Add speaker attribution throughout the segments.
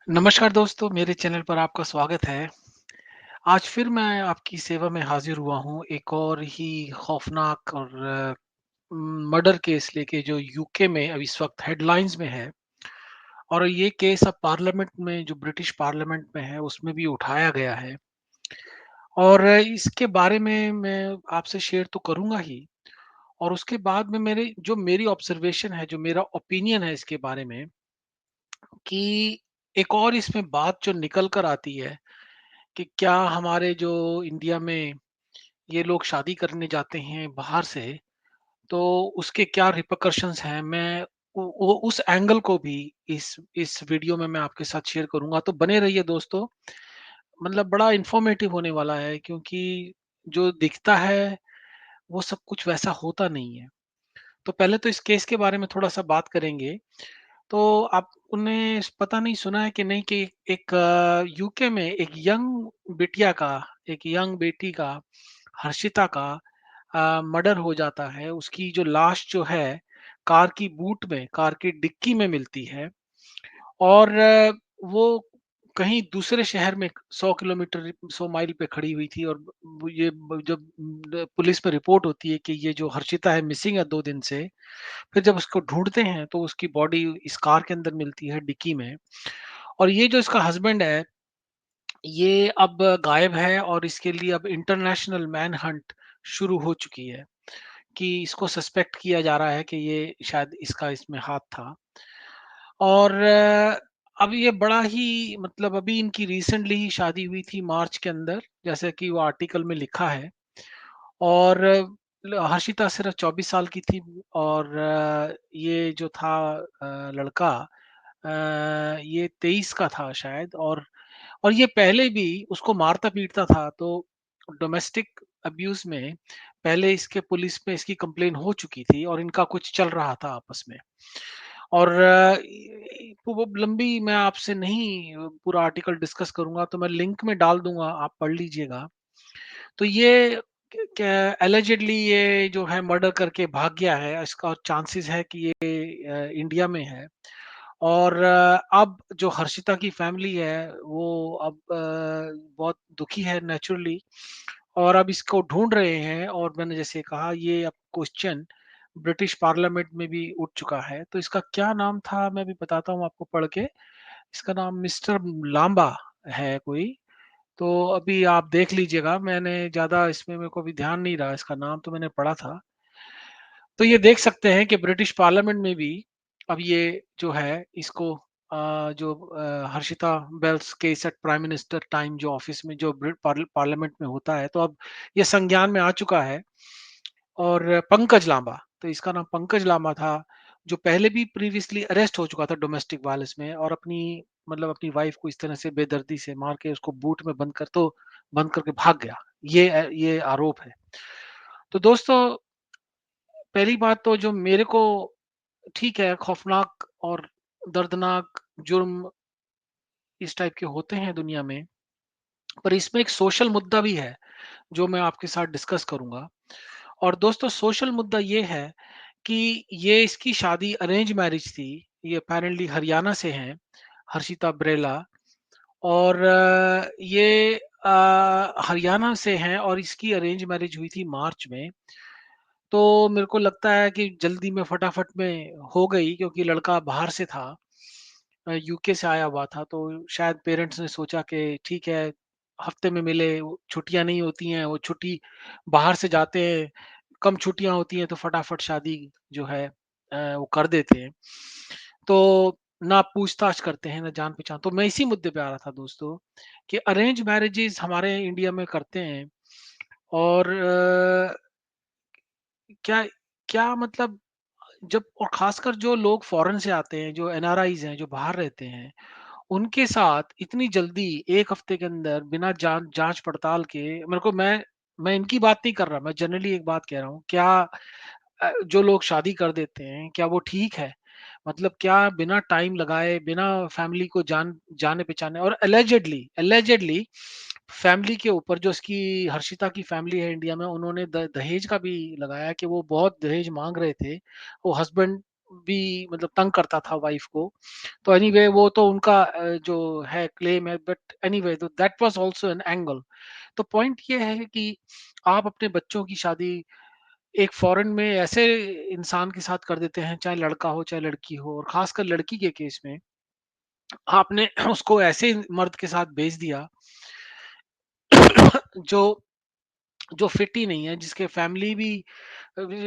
Speaker 1: नमस्कार दोस्तों, मेरे चैनल पर आपका स्वागत है। आज फिर मैं आपकी सेवा में हाज़िर हुआ हूँ, एक और ही खौफ़नाक और मर्डर केस लेके जो यूके में अब इस वक़्त हेडलाइन्स में है। और ये केस अब पार्लियामेंट में जो ब्रिटिश पार्लियामेंट में है, उसमें भी उठाया गया है। और इसके बारे में मैं आपसे शेयर तो करूँगा ही, और उसके बाद में मेरी ऑब्ज़र्वेशन है, जो मेरा ओपिनियन है इसके बारे में, कि एक और इसमें बात जो निकल कर आती है कि क्या हमारे जो इंडिया में ये लोग शादी करने जाते हैं बाहर से, तो उसके क्या रिperकशंस हैं। मैं वो उस एंगल को भी इस वीडियो में मैं आपके साथ शेयर करूँगा, तो बने रहिए दोस्तों। मतलब बड़ा इन्फॉर्मेटिव होने वाला है, क्योंकि जो दिखता है, वो सब कुछ वैसा होता नहीं है। तो पहले तो इस केस के बारे में थोड़ा-सा बात करेंगे। तो आपने पता नहीं सुना है कि नहीं कि एक यूके में एक यंग बेटी का, हर्षिता का मर्डर हो जाता है। उसकी जो लाश जो है, कार की डिक्की में मिलती है। और वो कहीं दूसरे शहर में 100 माइल पे खड़ी हुई थी। और जब पुलिस में रिपोर्ट होती है कि ये जो हर्षिता है मिसिंग है 2 दिन से, फिर जब उसको ढूँढते हैं तो उसकी बॉडी इस कार के अंदर मिलती है, डिक्की में। और ये जो इसका हस्बैंड है, ये अब गायब है, और इसके लिए अब इंटरनेशनल मैन हंट शुरू हो चुकी है, कि इसको सस्पेक्ट किया जा रहा है कि ये शायद इसका इसमें हाथ था। और अब ये बड़ा ही, मतलब अभी इनकी रिसेंटली ही शादी हुई थी मार्च के अंदर, जैसे कि वो आर्टिकल में लिखा है। और हर्षिता सिर्फ 24 साल की थी। और ये जो था लड़का, ये 23 का था शायद। और ये पहले भी उसको मारता-पीटता था। तो डोमेस्टिक अब्यूज़ में पहले इसके पुलिस में इसकी कंप्लेन हो चुकी थी, और इनका कुछ चल रहा था आपस में। और वो लंबी, मैं आपसे नहीं पूरा आर्टिकल डिस्कस करूँगा, तो मैं लिंक में डाल दूँगा, आप पढ़ लीजिएगा। तो ये एलिजेडली ये जो है मर्डर करके भाग गया है। इसका चांसेस है कि ये इंडिया में है। और अब जो हर्षिता की फैमिली है, वो अब बहुत दुखी है नेचुरली। और अब इसको ढूंढ रहे हैं। और मैंने जैसे कहा, ये अब क्वेश्चन ब्रिटिश पार्लियामेंट में भी उठ चुका है। तो इसका क्या नाम था, मैं भी बताता हूँ आपको पढ़ के। इसका नाम मिस्टर लांबा है कोई। तो अभी आप देख लीजिएगा, मैंने ज़्यादा इसमें, मेरे को अभी ध्यान नहीं रहा इसका नाम, तो मैंने पढ़ा था। तो ये देख सकते हैं कि ब्रिटिश पार्लियामेंट में भी अब ये जो है, इसको Harshita wells case at prime minister time, जो ऑफिस में जो पार्लियामेंट में होता है, तो अब ये संज्ञान में आ चुका है। और पंकज लांबा, तो इसका नाम पंकज लांबा था, जो पहले भी प्रीवियसली अरेस्ट हो चुका था डोमेस्टिक वायलेंस में। और अपनी वाइफ को इस तरह से बेदर्दी से मार के उसको बूट में बंद करके भाग गया। ये आरोप है। तो दोस्तों, पहली बात तो जो मेरे को, ठीक है, खौफनाक और दर्दनाक जुर्म इस टाइप के होते हैं दुनिया में, पर इसमें एक सोशल मुद्दा भी है, जो मैं आपके साथ डिस्कस करूंगा। और दोस्तों, सोशल मुद्दा ये है कि ये इसकी शादी अरेंज मैरिज थी। ये अपेरेंटली हरियाणा से हैं, हर्षिता बरेला। और ये हरियाणा से हैं, और इसकी अरेंज मैरिज हुई थी मार्च में। तो मेरे को लगता है कि जल्दी में फटाफट में हो गई, क्योंकि लड़का बाहर से था, यूके से आया हुआ था। तो शायद पेरेंट्स ने सोचा कि ठीक है, हफ्ते में मिले, छुट्टियां नहीं होती हैं, वो छुट्टी बाहर से जाते हैं, कम छुट्टियां होती हैं, तो फटाफट शादी जो है वो कर देते हैं। तो ना पूछताछ करते हैं, ना जान पहचान। तो मैं इसी मुद्दे पे आ रहा था दोस्तों, कि अरेंज मैरिजेस हमारे इंडिया में करते हैं। और क्या क्या मतलब, जब और खासकर जो लोग फॉरेन से आते हैं, जो एनआरआईज़ हैं, जो बाहर रहते हैं, उनके साथ इतनी जल्दी 1 हफ्ते के अंदर बिना जाँच-पड़ताल के, मेरे को मैं इनकी बात नहीं कर रहा, मैं जनरली एक बात कह रहा हूँ। क्या जो लोग शादी कर देते हैं, क्या वो ठीक है? मतलब क्या बिना टाइम लगाए, बिना फैमिली को जाने-पहचाने, और एलिजेडली फैमिली के ऊपर, जो इसकी हर्षिता की फैमिली है इंडिया में, उन्होंने दहेज का भी लगाया कि वो बहुत दहेज माँग रहे थे। वो हस्बैंड भी मतलब तंग करता था वाइफ को। तो एनीवे वो तो उनका जो है क्लेम है, बट एनीवे तो that was also an angle. तो पॉइंट ये है कि आप अपने बच्चों की शादी एक फॉरेन में ऐसे इंसान के साथ कर देते हैं, चाहे लड़का हो, चाहे लड़की हो, और खासकर लड़की के केस में आपने उसको ऐसे मर्द के साथ भेज दिया जो जो फिट ही नहीं है, जिसके फैमिली भी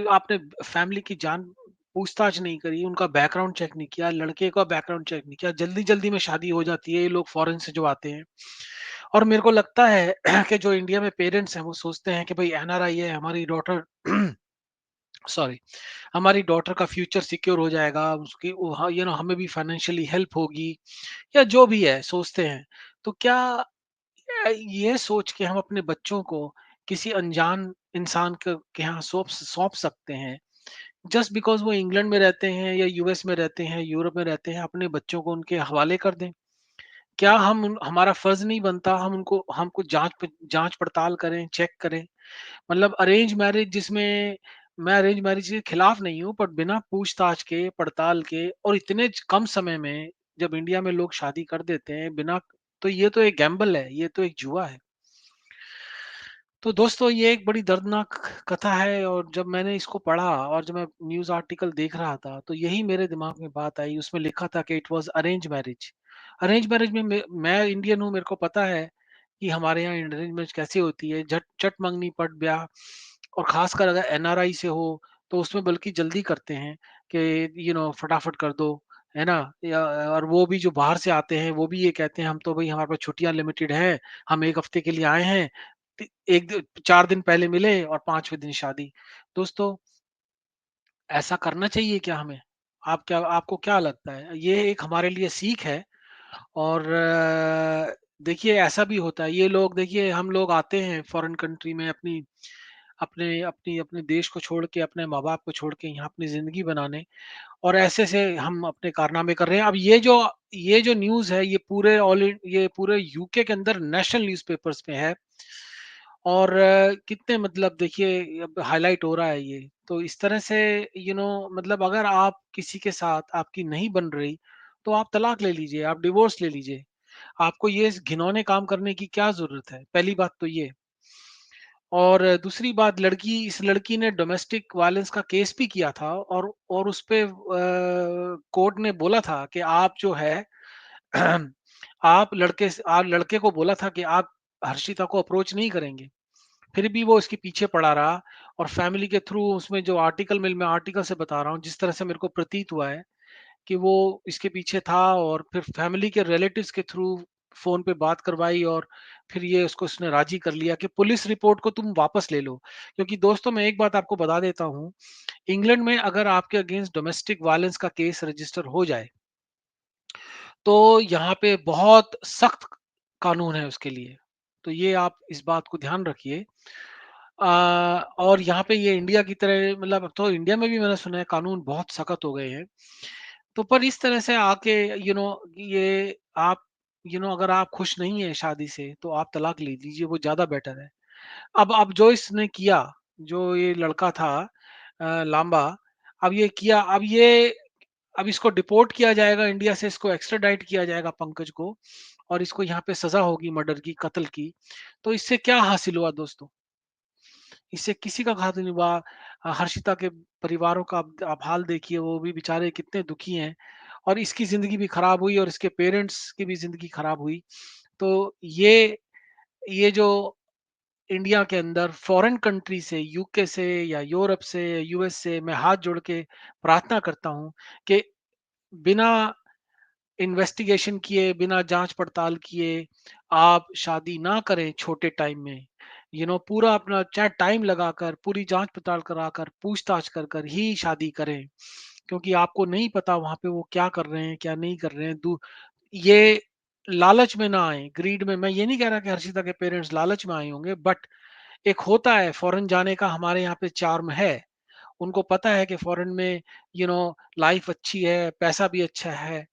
Speaker 1: आपने फैमिली की जान पूछताछ नहीं करी, उनका बैकग्राउंड चेक नहीं किया, लड़के का बैकग्राउंड चेक नहीं किया, जल्दी-जल्दी में शादी हो जाती है, ये लोग फॉरेन से जो आते हैं। और मेरे को लगता है कि जो इंडिया में पेरेंट्स हैं, वो सोचते हैं कि भई एनआरआई है, हमारी डॉटर सॉरी, हमारी डॉटर का फ्यूचर सिक्योर हो जाएगा, उसकी वो हाँ, हमें भी फाइनेंशियली हेल्प होगी, या जो भी है सोचते हैं। तो क्या ये सोच के हम अपने बच्चों को किसी अनजान इंसान के यहाँ सौंप सौंप सकते हैं, जस्ट बिकॉज़ वो इंग्लैंड में रहते हैं या यूएस में रहते हैं, यूरोप में रहते हैं, अपने बच्चों को उनके हवाले कर दें? क्या हमारा फर्ज़ नहीं बनता हमको जाँच पड़ताल करें, चेक करें? मतलब अरेंज मैरिज जिसमें मैं अरेंज मैरिज के खिलाफ नहीं हूँ, बट बिना पूछताछ के, पड़ताल के और इतने कम समय में जब इंडिया में लोग शादी कर देते हैं बिना, तो ये तो एक गैम्बल है, ये तो एक जुआ है। तो दोस्तों ये एक बड़ी दर्दनाक कथा है, और जब मैंने इसको पढ़ा और जब मैं न्यूज़ आर्टिकल देख रहा था, तो यही मेरे दिमाग में बात आई। उसमें लिखा था कि it was arrange marriage. Arrange marriage में मैं इंडियन हूँ, मेरे को पता है कि हमारे यहाँ अरेंज मैरिज कैसे होती है, झट चट मंगनी पट ब्याह। और ख़ासकर अगर एनआरआई से हो, तो उसमें बल्कि जल्दी करते हैं कि फटाफट कर दो, है ना? या और वो भी जो बाहर से आते हैं, वो भी ये कहते हैं, हम तो भई हमारे पास छुट्टियाँ लिमिटेड हैं, हम 1 हफ्ते के लिए आए हैं। ति 1 द 4 दिन पहले मिले और 5वें दिन शादी। दोस्तों, ऐसा करना चाहिए क्या हमें? आपको क्या लगता है? ये एक हमारे लिए सीख है। और देखिए ऐसा भी होता है, ये लोग देखिए हम लोग आते हैं फॉरेन कंट्री में अपने देश को छोड़ के, अपने माँ-बाप को छोड़ के यहाँ अपनी ज़िंदगी बनाने, और ऐसे से हम अपने कारनामे कर रहे हैं। अब ये जो न्यूज़ है, ये पूरे यूके के अंदर नेशनल न्यूज़पेपर्स में है, और कितने मतलब देखिए अब हाइलाइट हो रहा है ये। तो इस तरह से मतलब अगर आप किसी के साथ आपकी नहीं बन रही, तो आप तलाक ले लीजिए, आप डिवोर्स ले लीजिए। आपको ये घिनौने काम करने की क्या ज़रूरत है? पहली बात तो ये। और दूसरी बात, इस लड़की ने डोमेस्टिक वायलेंस का केस भी किया था, और उसपे कोर्ट ने बोला था कि आप जो है आप लड़के को बोला था कि आप हर्षिता को अप्रोच नहीं करेंगे। फिर भी वो इसके पीछे पड़ा रहा, और फैमिली के थ्रू उसमें जो मैं आर्टिकल से बता रहा हूँ, जिस तरह से मेरे को प्रतीत हुआ है कि वो इसके पीछे था, और फिर फैमिली के रिलेटिव्स के थ्रू फ़ोन पे बात करवाई, और फिर ये उसने राज़ी कर लिया कि पुलिस रिपोर्ट को तुम वापस ले लो। क्योंकि दोस्तों मैं एक बात आपको बता देता हूँ, इंग्लैंड में अगर आपके अगेंस्ट डोमेस्टिक वायलेंस का केस रजिस्टर हो जाए, तो यहाँ पे बहुत सख्त कानून है उसके लिए। तो ये आप इस बात को ध्यान रखिए। और यहाँ पे ये इंडिया की तरह, मतलब अब तो इंडिया में भी मैंने सुना है कानून बहुत सख्त हो गए हैं। तो पर इस तरह से आके ये आप अगर आप खुश नहीं हैं शादी से, तो आप तलाक ले लीजिए, वो ज़्यादा बेटर है। अब जो इसने किया, जो ये लड़का था लांबा, अब ये किया, अब इसको डिपोर्ट किया जाएगा इंडिया से, इसको एक्स्ट्राडाइट किया जाएगा पंकज को, और इसको यहाँ पे सज़ा होगी मर्डर की, कत्ल की। तो इससे क्या हासिल हुआ दोस्तों? इससे किसी का घात नहीं हुआ। हर्षिता के परिवारों का आप हाल देखिए, वो भी बेचारे कितने दुखी हैं, और इसकी ज़िंदगी भी खराब हुई, और इसके पेरेंट्स की भी ज़िंदगी खराब हुई। तो ये जो इंडिया के अंदर फॉरेन कंट्री से, यूके से या यूरोप से, यूएस से मैं हाथ जोड़ के प्रार्थना करता हूँ कि बिना इन्वेस्टिगेशन किए, बिना जाँच-पड़ताल किए, आप शादी ना करें छोटे टाइम में। पूरा अपना चाहे टाइम लगाकर, पूरी जाँच-पड़ताल कराकर, पूछताछ कर कर ही शादी करें। क्योंकि आपको नहीं पता वहाँ पे वो क्या कर रहे हैं, क्या नहीं कर रहे हैं। ये लालच में ना आएँ, ग्रीड में। मैं ये नहीं कह रहा कि हर्षिता के पेरेंट्स लालच में आए होंगे, बट एक होता है फॉरेन जाने का, हमारे यहाँ पे चार्म है। उनको पता है कि फॉरेन में लाइफ अच्छी है, पैसा भी अच्छा है,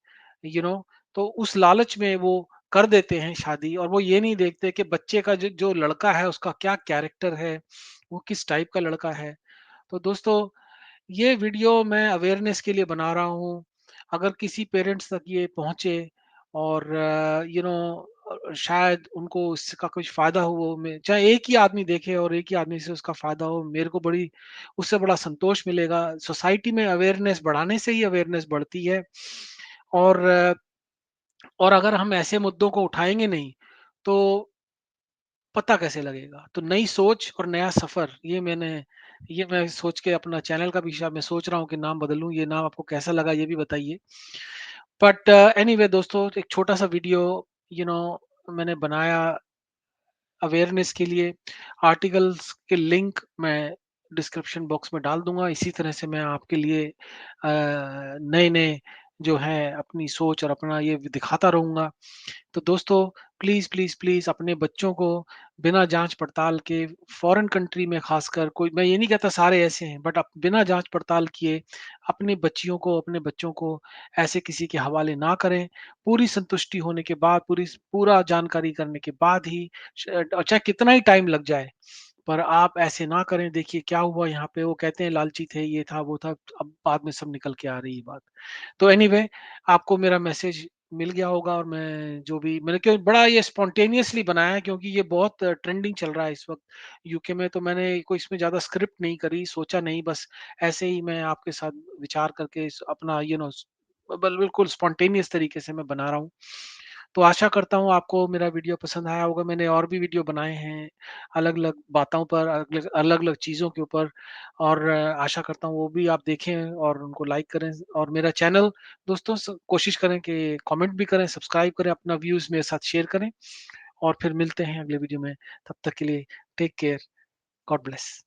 Speaker 1: यू नो तो उस लालच में वो कर देते हैं शादी, और वो ये नहीं देखते कि बच्चे का जो लड़का है उसका क्या कैरेक्टर है, वो किस टाइप का लड़का है। तो दोस्तों ये वीडियो मैं अवेयरनेस के लिए बना रहा हूँ। अगर किसी पेरेंट्स तक ये पहुँचे और शायद उनको इसका कुछ फ़ायदा हो, वो में चाहे एक ही आदमी देखे और एक ही आदमी से उसका फ़ायदा हो, मेरे को बड़ी उससे बड़ा संतोष मिलेगा। सोसाइटी में अवेयरनेस बढ़ाने से ही अवेयरनेस बढ़ती है। और और अगर हम ऐसे मुद्दों को उठाएँगे नहीं, तो पता कैसे लगेगा? तो नई सोच और नया सफ़र, ये मैं सोच के अपना चैनल का भी शायद मैं सोच रहा हूँ कि नाम बदलूँ। ये नाम आपको कैसा लगा ये भी बताइए। बट एनीवे दोस्तों, एक छोटा-सा वीडियो यू नो मैंने बनाया अवेयरनेस के लिए। आर्टिकल्स के लिंक मैं डिस्क्रिप्शन बॉक्स में डाल दूँगा। इसी तरह से मैं आपके लिए नए-नए जो है अपनी सोच और अपना ये दिखाता रहूँगा। तो दोस्तों, प्लीज़, प्लीज़, प्लीज़ अपने बच्चों को बिना जाँच-पड़ताल के, फ़ॉरेन कंट्री में ख़ासकर, कोई, मैं ये नहीं कहता सारे ऐसे हैं, बट बिना जाँच-पड़ताल किए अपनी बच्चियों को, अपने बच्चों को ऐसे किसी के हवाले ना करें। पूरी संतुष्टि होने के बाद, पूरा जानकारी करने के बाद ही चाहे कितना ही टाइम लग जाए, पर आप ऐसे ना करें। देखिए क्या हुआ यहाँ पे, वो कहते हैं लालची थे, ये था, वो था, अब बाद में सब निकल के आ रही है बात। तो एनीवे, आपको मेरा मैसेज मिल गया होगा और मैं जो भी मैंने, क्यों बड़ा ये स्पॉन्टेनियसली बनाया है, क्योंकि ये बहुत ट्रेंडिंग चल रहा है इस वक़्त यूके में, तो मैंने कोई इसमें ज़्यादा स्क्रिप्ट नहीं करी, सोचा नहीं, बस ऐसे ही मैं आपके साथ विचार करके अपना बिल्कुल स्पॉन्टेनियस तरीके से मैं बना रहा हूँ। तो आशा करता हूँ आपको मेरा वीडियो पसंद आया होगा। मैंने और भी वीडियो बनाए हैं अलग-अलग बातों पर, अलग-अलग चीज़ों के ऊपर, और आशा करता हूँ वो भी आप देखें और उनको लाइक करें। और मेरा चैनल दोस्तों, कोशिश करें कि कमेंट भी करें, सब्सक्राइब करें, अपना व्यूज़ मेरे साथ शेयर करें, और फिर मिलते हैं अगले वीडियो में। तब तक के लिए टेक केयर, गॉड ब्लेस।